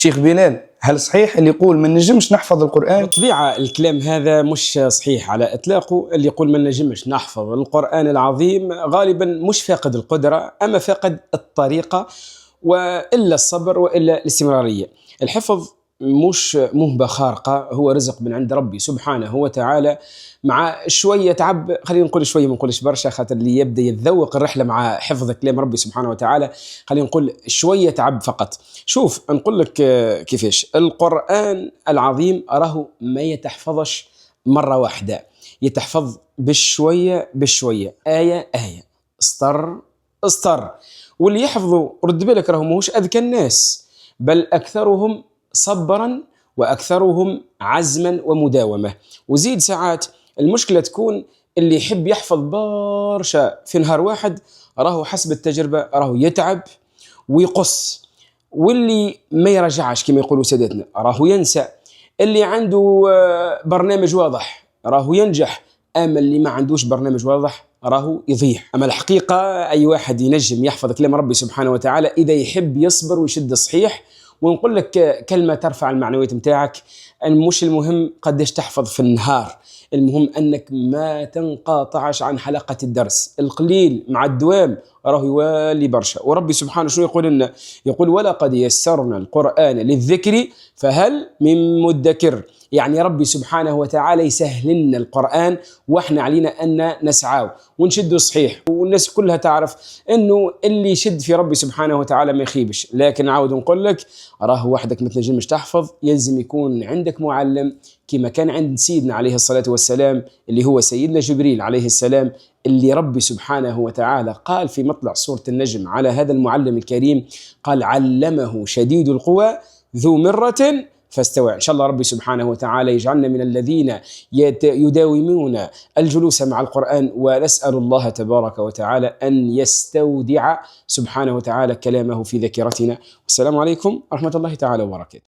شيخ بلال، هل صحيح اللي يقول ما نجمش نحفظ القرآن؟ بالطبيعة الكلام هذا مش صحيح على إطلاقه. اللي يقول ما نجمش نحفظ القرآن العظيم غالبا مش فاقد القدرة، أما فاقد الطريقة، وإلا الصبر وإلا الاستمرارية. الحفظ مش مهبة خارقة، هو رزق من عند ربي سبحانه وتعالى، مع شوية تعب. خلينا نقول شوية، ما نقولش برشا، خاطر اللي يبدأ يتذوق الرحلة مع حفظ كلام ربي سبحانه وتعالى خلينا نقول شوية تعب فقط. شوف نقول لك كيفاش القرآن العظيم راهو ما يتحفظش مرة واحدة، يتحفظ بشوية بشوية، آية آية، اسطر اسطر. واللي يحفظوا رد بالك راهو ماهوش أذكى الناس، بل أكثرهم صبرا وأكثرهم عزما ومداومة. وزيد ساعات المشكلة تكون اللي يحب يحفظ برشا في نهار واحد راهو حسب التجربة راهو يتعب ويقص، واللي ما يرجعش كما يقولوا سادتنا راهو ينسى. اللي عنده برنامج واضح راهو ينجح، أما اللي ما عندوش برنامج واضح راهو يضيع. أما الحقيقة أي واحد ينجم يحفظ كلام ربي سبحانه وتعالى إذا يحب يصبر ويشد صحيح. ونقول لك كلمة ترفع المعنويات متاعك، مش المهم قديش تحفظ في النهار، المهم أنك ما تنقاطعش عن حلقة الدرس. القليل مع الدوام راه يوالي برشا. وربي سبحانه شو يقول لنا؟ يقول ولقد يسرنا القرآن للذكر فهل من مدكر. يعني ربي سبحانه وتعالى يسهل لنا القرآن، واحنا علينا أن نسعاه ونشده صحيح. والناس كلها تعرف أنه اللي يشد في ربي سبحانه وتعالى ما يخيبش. لكن عاود نقول لك راه وحدك ما تنجمش تحفظ، يلزم يكون عندك معلم كما كان عند سيدنا عليه الصلاة والسلام اللي هو سيدنا جبريل عليه السلام، اللي ربي سبحانه وتعالى قال في مطلع سورة النجم على هذا المعلم الكريم، قال علمه شديد القوى ذو مرة فاستوى. إن شاء الله ربي سبحانه وتعالى يجعلنا من الذين يداومون الجلوس مع القرآن، ونسأل الله تبارك وتعالى أن يستودع سبحانه وتعالى كلامه في ذاكرتنا. والسلام عليكم ورحمة الله تعالى وبركاته.